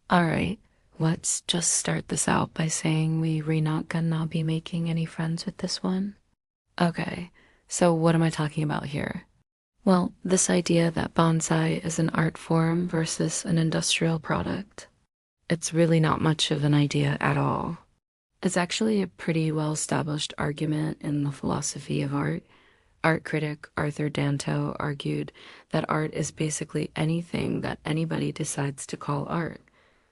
All right, let's just start this out by saying we're not gonna be making any friends with this one. Okay, so what am I talking about here? Well, this idea that bonsai is an art form versus an industrial product. It's really not much of an idea at all. It's actually a pretty well established argument in the philosophy of art. Art critic Arthur Danto argued that art is basically anything that anybody decides to call art.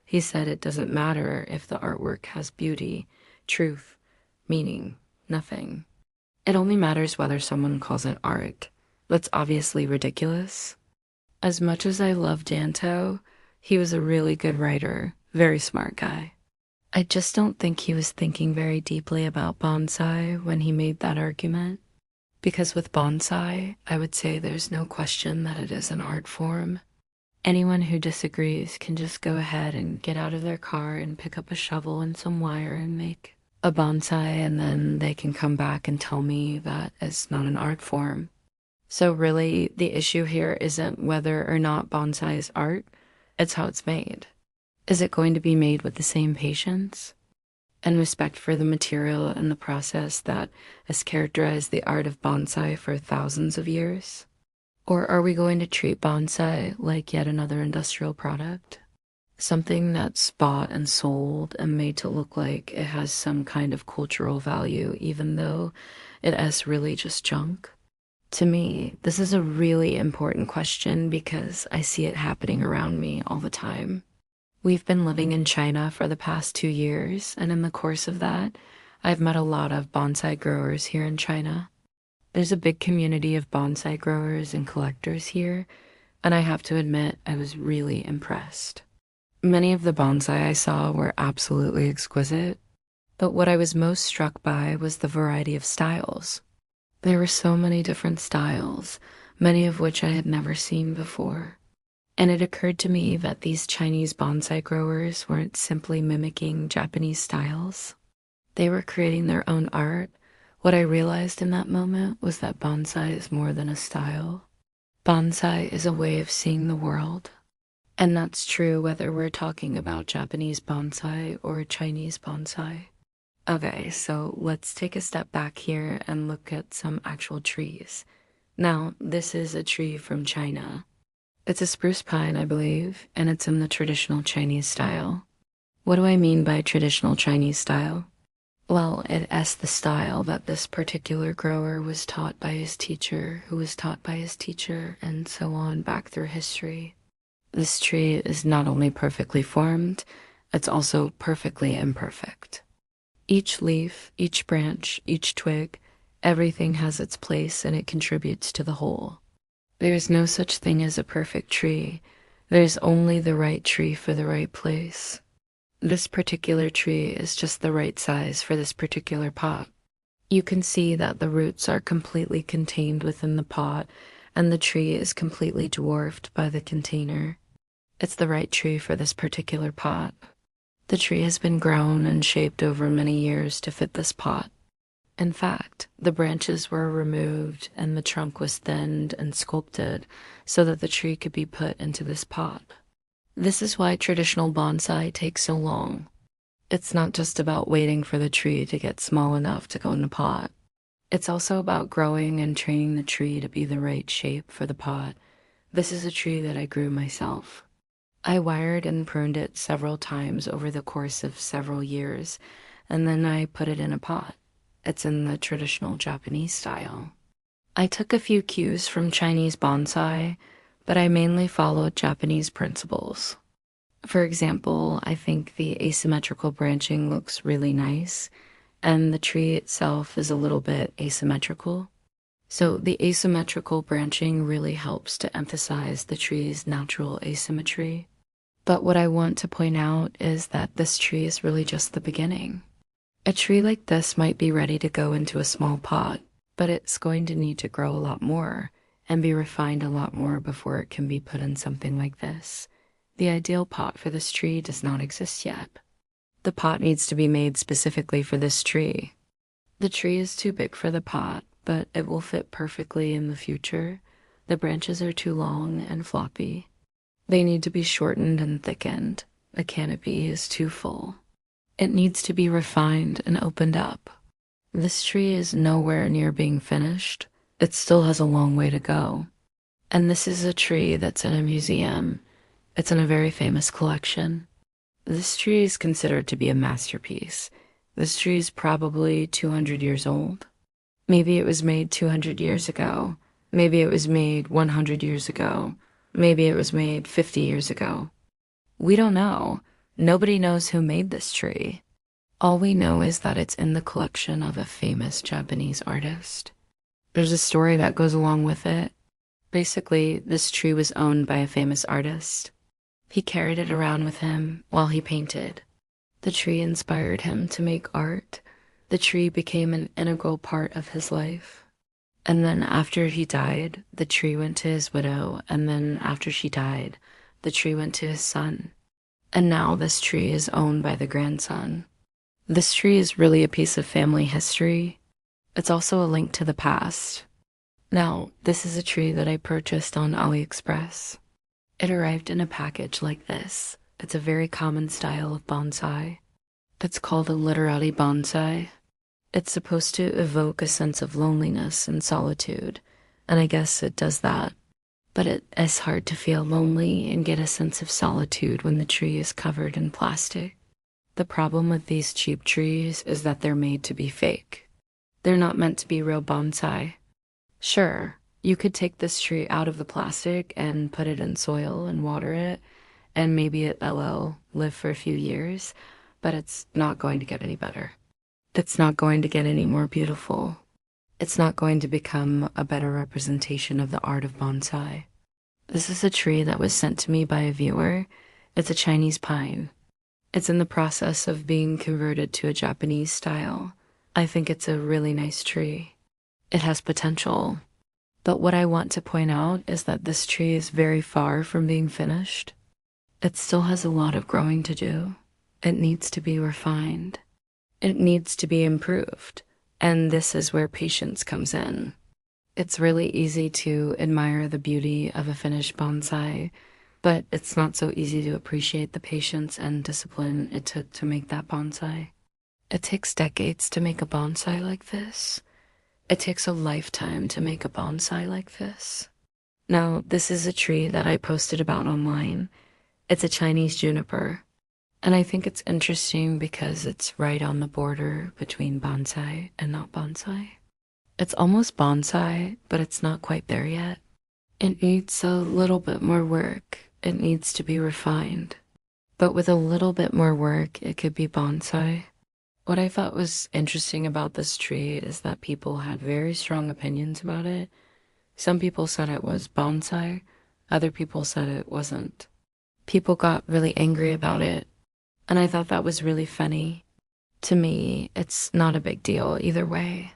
He said it doesn't matter if the artwork has beauty, truth, meaning, nothing. It only matters whether someone calls it art. That's obviously ridiculous. As much as I love Danto, he was a really good writer, very smart guy. I just don't think he was thinking very deeply about bonsai when he made that argument. Because with bonsai, I would say there's no question that it is an art form. Anyone who disagrees can just go ahead and get out of their car and pick up a shovel and some wire and make a bonsai, and then they can come back and tell me that it's not an art form. So really, the issue here isn't whether or not bonsai is art, it's how it's made. Is it going to be made with the same patience and respect for the material and the process that has characterized the art of bonsai for thousands of years? Or are we going to treat bonsai like yet another industrial product? Something that's bought and sold and made to look like it has some kind of cultural value, even though it is really just junk? To me, this is a really important question because I see it happening around me all the time. We've been living in China for the past 2 years, and in the course of that, I've met a lot of bonsai growers here in China. There's a big community of bonsai growers and collectors here, and I have to admit, I was really impressed. Many of the bonsai I saw were absolutely exquisite, but what I was most struck by was the variety of styles. There were so many different styles, many of which I had never seen before. And it occurred to me that these Chinese bonsai growers weren't simply mimicking Japanese styles. They were creating their own art. What I realized in that moment was that bonsai is more than a style. Bonsai is a way of seeing the world. And that's true whether we're talking about Japanese bonsai or Chinese bonsai. Okay, so let's take a step back here and look at some actual trees. Now, this is a tree from China. It's a spruce pine, I believe, and it's in the traditional Chinese style. What do I mean by traditional Chinese style? Well, it is the style that this particular grower was taught by his teacher, who was taught by his teacher, and so on back through history. This tree is not only perfectly formed, it's also perfectly imperfect. Each leaf, each branch, each twig, everything has its place and it contributes to the whole. There is no such thing as a perfect tree. There is only the right tree for the right place. This particular tree is just the right size for this particular pot. You can see that the roots are completely contained within the pot, and the tree is completely dwarfed by the container. It's the right tree for this particular pot. The tree has been grown and shaped over many years to fit this pot. In fact, the branches were removed and the trunk was thinned and sculpted so that the tree could be put into this pot. This is why traditional bonsai takes so long. It's not just about waiting for the tree to get small enough to go in the pot. It's also about growing and training the tree to be the right shape for the pot. This is a tree that I grew myself. I wired and pruned it several times over the course of several years, and then I put it in a pot. It's in the traditional Japanese style. I took a few cues from Chinese bonsai, but I mainly followed Japanese principles. For example, I think the asymmetrical branching looks really nice, and the tree itself is a little bit asymmetrical. So the asymmetrical branching really helps to emphasize the tree's natural asymmetry. But what I want to point out is that this tree is really just the beginning. A tree like this might be ready to go into a small pot, but it's going to need to grow a lot more and be refined a lot more before it can be put in something like this. The ideal pot for this tree does not exist yet. The pot needs to be made specifically for this tree. The tree is too big for the pot, but it will fit perfectly in the future. The branches are too long and floppy. They need to be shortened and thickened. a canopy is too full. It needs to be refined and opened up. This tree is nowhere near being finished. It still has a long way to go. And this is a tree that's in a museum. It's in a very famous collection. This tree is considered to be a masterpiece. This tree is probably 200 years old. Maybe it was made 200 years ago. Maybe it was made 100 years ago. Maybe it was made 50 years ago. We don't know. Nobody knows who made this tree. All we know is that it's in the collection of a famous Japanese artist. There's a story that goes along with it. Basically, this tree was owned by a famous artist. He carried it around with him while he painted. The tree inspired him to make art. The tree became an integral part of his life. And then after he died, the tree went to his widow, and then after she died, the tree went to his son. And now this tree is owned by the grandson. This tree is really a piece of family history. It's also a link to the past. Now, this is a tree that I purchased on AliExpress. It arrived in a package like this. It's a very common style of bonsai. It's called a literati bonsai. It's supposed to evoke a sense of loneliness and solitude, and I guess it does that. But it is hard to feel lonely and get a sense of solitude when the tree is covered in plastic. The problem with these cheap trees is that they're made to be fake. They're not meant to be real bonsai. Sure, you could take this tree out of the plastic and put it in soil and water it, and maybe it'll live for a few years, but it's not going to get any better. It's not going to get any more beautiful. It's not going to become a better representation of the art of bonsai. This is a tree that was sent to me by a viewer. It's a Chinese pine. It's in the process of being converted to a Japanese style. I think it's a really nice tree. It has potential. But what I want to point out is that this tree is very far from being finished. It still has a lot of growing to do. It needs to be refined. It needs to be improved. And this is where patience comes in. It's really easy to admire the beauty of a finished bonsai, but it's not so easy to appreciate the patience and discipline it took to make that bonsai. It takes decades to make a bonsai like this. It takes a lifetime to make a bonsai like this. Now, this is a tree that I posted about online. It's a Chinese juniper. And I think it's interesting because it's right on the border between bonsai and not bonsai. It's almost bonsai, but it's not quite there yet. It needs a little bit more work. It needs to be refined. But with a little bit more work, it could be bonsai. What I thought was interesting about this tree is that people had very strong opinions about it. Some people said it was bonsai. Other people said it wasn't. People got really angry about it. And I thought that was really funny. To me, it's not a big deal either way.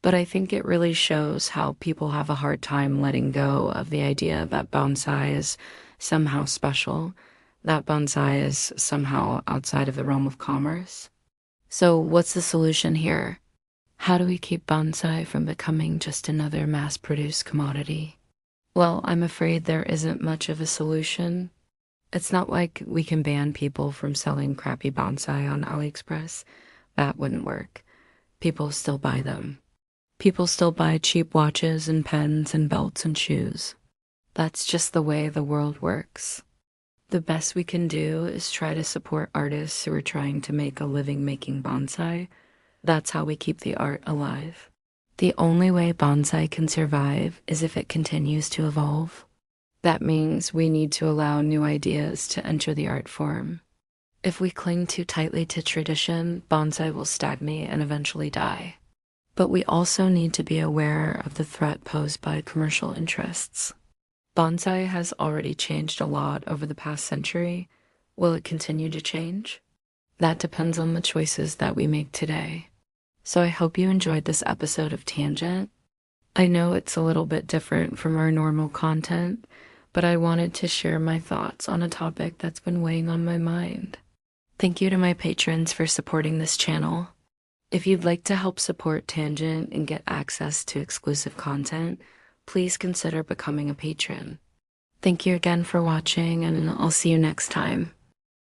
But I think it really shows how people have a hard time letting go of the idea that bonsai is somehow special, that bonsai is somehow outside of the realm of commerce. So what's the solution here? How do we keep bonsai from becoming just another mass-produced commodity? Well, I'm afraid there isn't much of a solution. It's not like we can ban people from selling crappy bonsai on AliExpress. That wouldn't work. People still buy them. People still buy cheap watches and pens and belts and shoes. That's just the way the world works. The best we can do is try to support artists who are trying to make a living making bonsai. That's how we keep the art alive. The only way bonsai can survive is if it continues to evolve. That means we need to allow new ideas to enter the art form. If we cling too tightly to tradition, bonsai will stagnate and eventually die. But we also need to be aware of the threat posed by commercial interests. Bonsai has already changed a lot over the past century. Will it continue to change? That depends on the choices that we make today. So I hope you enjoyed this episode of Tangent. I know it's a little bit different from our normal content, but I wanted to share my thoughts on a topic that's been weighing on my mind. Thank you to my patrons for supporting this channel. If you'd like to help support Tangent and get access to exclusive content, please consider becoming a patron. Thank you again for watching, and I'll see you next time.